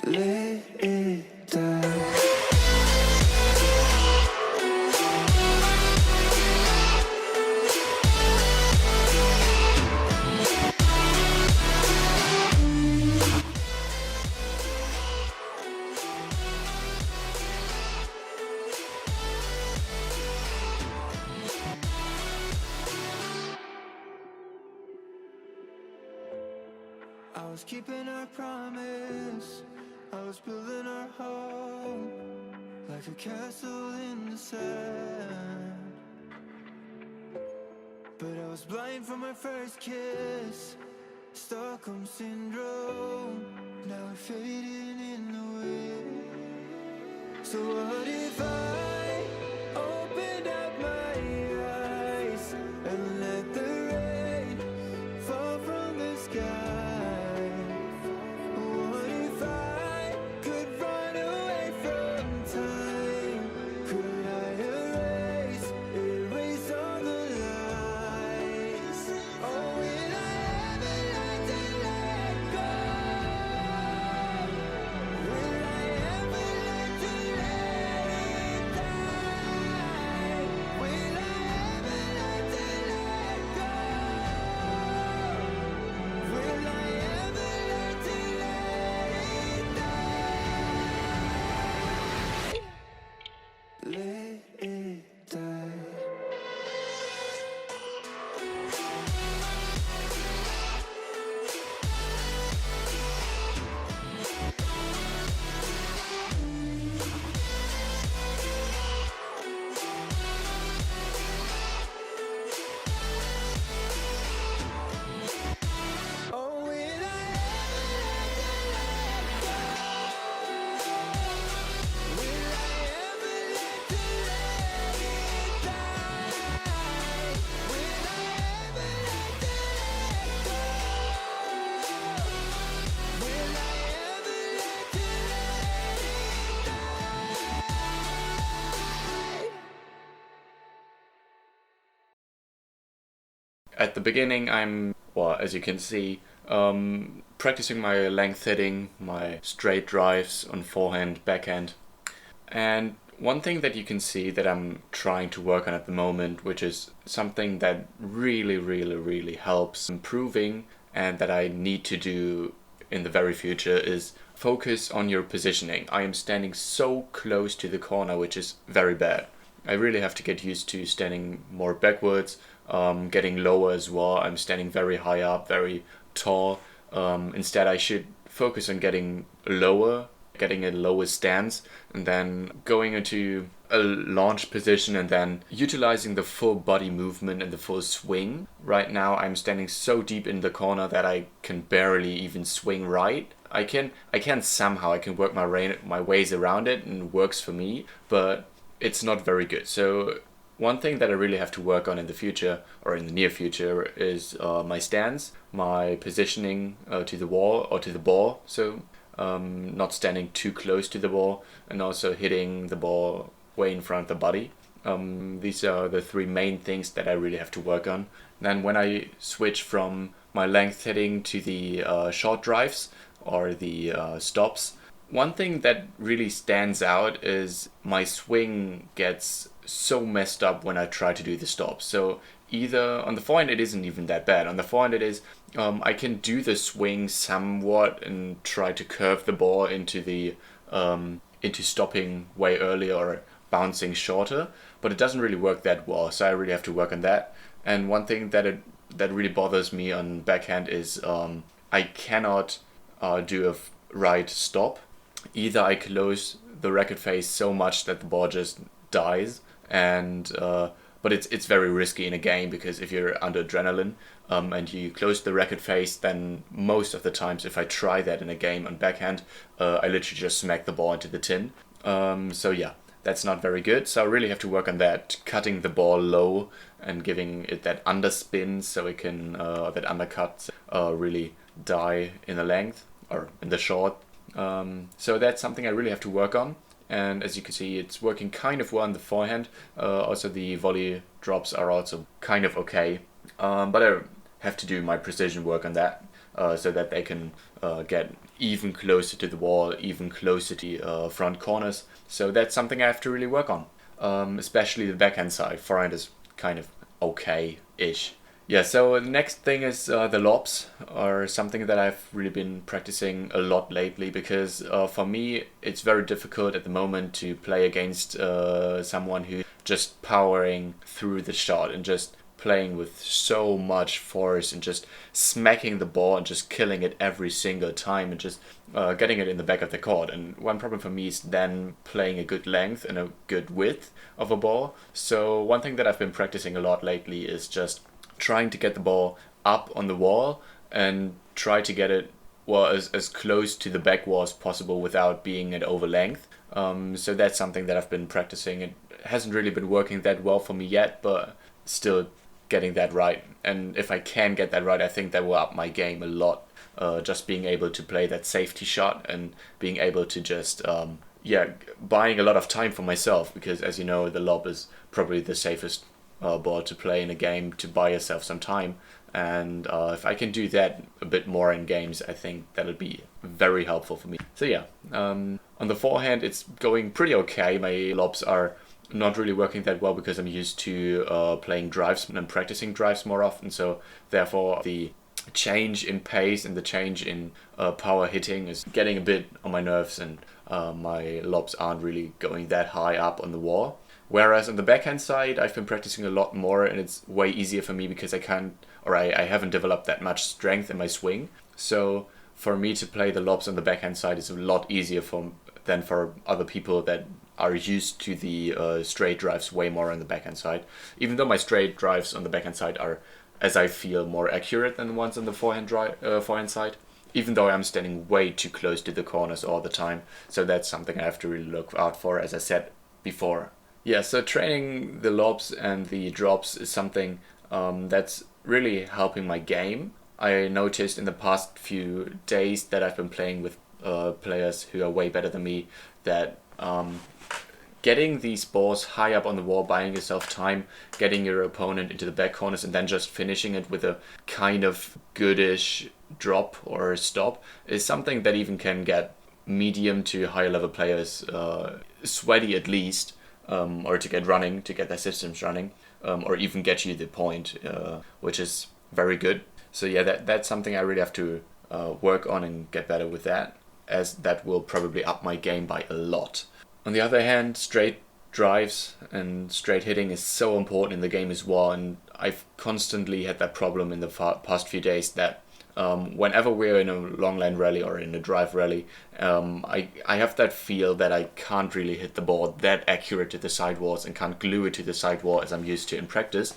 Let it die. I was keeping our promise, I was building our home like a castle in the sand. But I was blind from my first kiss, Stockholm syndrome. Now we're fading in the wind. So what if I opened up my eyes and let the rain fall from the sky? What if I could run away from time? Could I erase all the lies? Oh, will I ever learn to let go? Will I ever learn to let it die? Will I ever learn to let go? Will I ever learn to let it die? Oh, will I ever learn to let go? Will I ever learn to let it die? Will I ever learn to let go? Will I ever learn to let it die? At the beginning, as you can see, practicing my length hitting, my straight drives on forehand, backhand. And one thing that you can see that I'm trying to work on at the moment, which is something that really helps improving and that I need to do in the very future, is focus on your positioning. I am standing so close to the corner, which is very bad. I really have to get used to standing more backwards, getting lower as well. I'm standing very high up, very tall. Instead, I should focus on getting lower, getting a lower stance, and then going into a launch position and then utilizing the full body movement and the full swing. Right now, I'm standing so deep in the corner that I can barely even swing right. I can somehow, I can work my ways around it, and it works for me, but it's not very good. So one thing that I really have to work on in the future, or in the near future, is my stance, my positioning to the wall or to the ball. So not standing too close to the ball, and also hitting the ball way in front of the body. These are the three main things that I really have to work on. Then when I switch from my length hitting to the short drives or the stops, one thing that really stands out is my swing gets so messed up when I try to do the stops. So either on the forehand it isn't even that bad. On the forehand it is, I can do the swing somewhat and try to curve the ball into the into stopping way earlier or bouncing shorter, but it doesn't really work that well. So I really have to work on that. And one thing that really bothers me on backhand is I cannot do a right stop. Either I close the racket face so much that the ball just dies, and but it's very risky in a game, because if you're under adrenaline and you close the racket face, then most of the times if I try that in a game on backhand, I literally just smack the ball into the tin. So yeah, that's not very good. So I really have to work on that, cutting the ball low and giving it that underspin so it can that undercut really die in the length or in the short. So that's something I really have to work on. And as you can see, it's working kind of well on the forehand. Also the volley drops are also kind of okay. But I have to do my precision work on that so that they can get even closer to the wall, even closer to the front corners. So that's something I have to really work on, especially the backhand side. Forehand is kind of okay-ish. Yeah, so the next thing is the lobs are something that I've really been practicing a lot lately because for me it's very difficult at the moment to play against someone who's just powering through the shot and just playing with so much force and just smacking the ball and just killing it every single time and just getting it in the back of the court. And one problem for me is then playing a good length and a good width of a ball. So one thing that I've been practicing a lot lately is just trying to get the ball up on the wall and try to get it as close to the back wall as possible without being at over length. So that's something that I've been practicing. It hasn't really been working that well for me yet, but still getting that right. And if I can get that right, I think that will up my game a lot. Just being able to play that safety shot and being able to just buying a lot of time for myself, because as you know, the lob is probably the safest ball to play in a game, to buy yourself some time. And if I can do that a bit more in games, I think that'll be very helpful for me. So yeah, on the forehand it's going pretty okay. My lobs are not really working that well because I'm used to playing drives and practicing drives more often, so therefore the change in pace and the change in power hitting is getting a bit on my nerves, and my lobs aren't really going that high up on the wall. Whereas on the backhand side, I've been practicing a lot more, and it's way easier for me because I haven't developed that much strength in my swing. So for me to play the lobs on the backhand side is a lot easier than for other people that are used to the straight drives way more on the backhand side. Even though my straight drives on the backhand side are, as I feel, more accurate than the ones on the forehand side. Even though I'm standing way too close to the corners all the time. So that's something I have to really look out for, as I said before. Yeah, so training the lobs and the drops is something that's really helping my game. I noticed in the past few days that I've been playing with players who are way better than me, that getting these balls high up on the wall, buying yourself time, getting your opponent into the back corners and then just finishing it with a kind of goodish drop or stop is something that even can get medium to higher level players sweaty at least. Or to get running, to get their systems running, or even get you the point, which is very good. So yeah, that's something I really have to work on and get better with that, as that will probably up my game by a lot. On the other hand, straight drives and straight hitting is so important in the game as well, and I've constantly had that problem in the past few days that whenever we're in a long line rally or in a drive rally, I have that feel that I can't really hit the ball that accurate to the sidewalls and can't glue it to the sidewall as I'm used to in practice,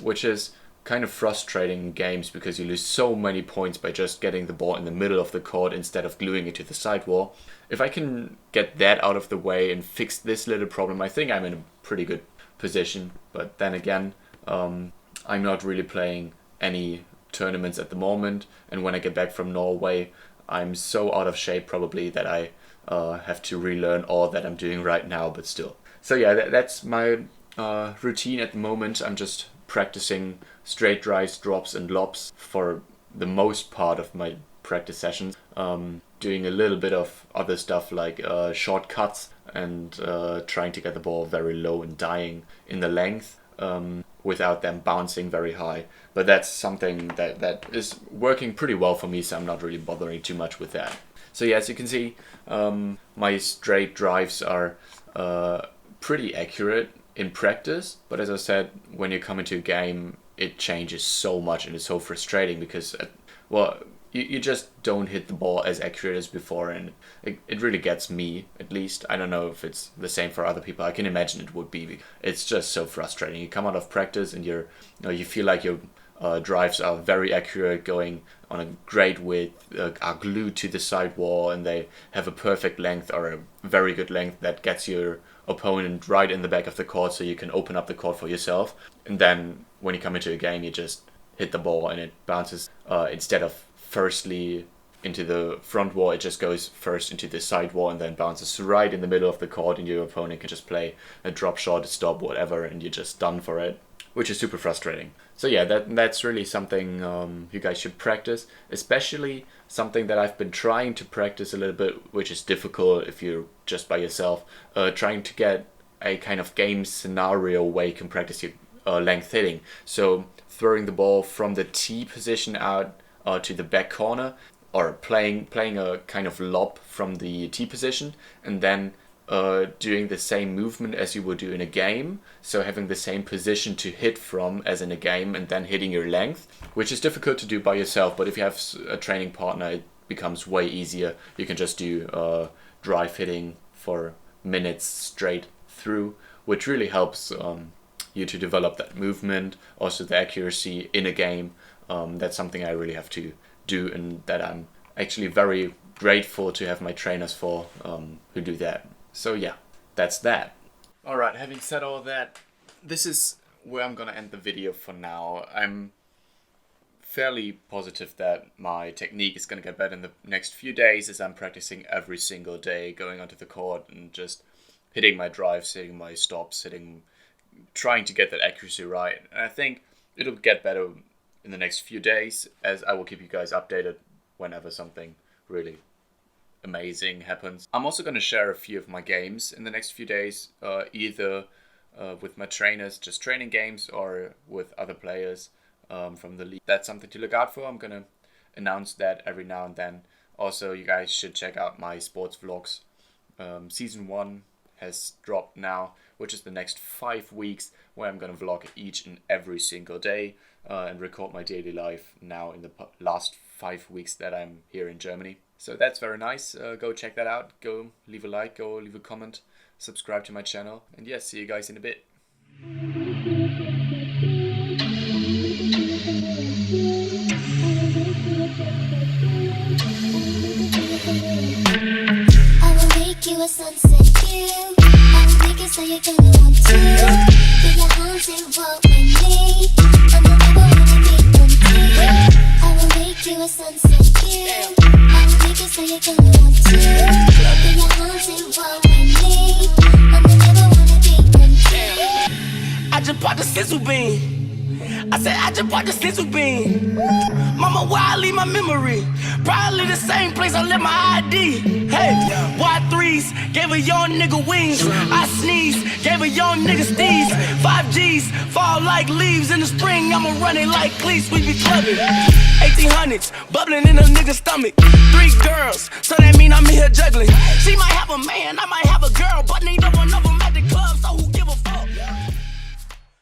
which is kind of frustrating in games because you lose so many points by just getting the ball in the middle of the court instead of gluing it to the sidewall. If I can get that out of the way and fix this little problem, I think I'm in a pretty good position. But then again, I'm not really playing any tournaments at the moment, and when I get back from Norway I'm so out of shape probably that I have to relearn all that I'm doing right now, but still. So yeah, that's my routine at the moment. I'm just practicing straight drives, drops and lobs for the most part of my practice sessions, doing a little bit of other stuff like short cuts and trying to get the ball very low and dying in the length without them bouncing very high. But that's something that is working pretty well for me, so I'm not really bothering too much with that. So yeah, as you can see, my straight drives are pretty accurate in practice, but as I said, when you come into a game, it changes so much and it's so frustrating because, you just don't hit the ball as accurate as before, and it really gets me, at least. I don't know if it's the same for other people. I can imagine it would be. It's just so frustrating. You come out of practice and you feel like your drives are very accurate, going on a great width, are glued to the sidewall, and they have a perfect length or a very good length that gets your opponent right in the back of the court so you can open up the court for yourself. And then when you come into a game, you just hit the ball and it bounces instead of firstly into the front wall, it just goes first into the side wall and then bounces right in the middle of the court, and your opponent can just play a drop shot, a stop, whatever, and you're just done for it. which is super frustrating. So yeah, that's really something you guys should practice, especially something that I've been trying to practice a little bit, which is difficult if you're just by yourself, trying to get a kind of game scenario where you can practice your length hitting. So throwing the ball from the tee position out to the back corner, or playing a kind of lob from the tee position, and then doing the same movement as you would do in a game, so having the same position to hit from as in a game, and then hitting your length, which is difficult to do by yourself, but if you have a training partner it becomes way easier. You can just do drive hitting for minutes straight through, which really helps you to develop that movement, also the accuracy in a game. That's something I really have to do, and that I'm actually very grateful to have my trainers for, who do that. So yeah, that's that. Alright, having said all that, this is where I'm gonna end the video for now. I'm fairly positive that my technique is gonna get better in the next few days, as I'm practicing every single day, going onto the court and just hitting my drives, hitting my stops, trying to get that accuracy right. And I think it'll get better in the next few days, as I will keep you guys updated whenever something really amazing happens. I'm also going to share a few of my games in the next few days, either with my trainers, just training games, or with other players from the league. That's something to look out for. I'm going to announce that every now and then. Also, you guys should check out my sports vlogs. Season 1 has dropped now, which is the next 5 weeks, where I'm going to vlog each and every single day and record my daily life now in the last 5 weeks that I'm here in Germany. So that's very nice. Go check that out. Go leave a like, go leave a comment, subscribe to my channel, and yeah, see you guys in a bit. I will make you a sunset view. I will make it so you're gonna want to. Get your arms involved with me. I'm never wanna be empty. I will make you a sunset view. I will make it so you're gonna want to. Get your arms involved with me. I'm never wanna be empty. I just bought the sizzle bean. I said I just bought the sizzle bean. Mama, where I leave my memory? Probably the same place I left my ID. Hey, Y3s gave a young nigga wings. I sneeze, gave a young nigga steez. 5Gs fall like leaves in the spring. I'ma run it like cleats, we be clubbing. 1800s bubbling in a nigga's stomach. 3 girls, so that mean I'm in here juggling. She might have a man, I might have a girl, but neither one of them at the club, so who give a fuck?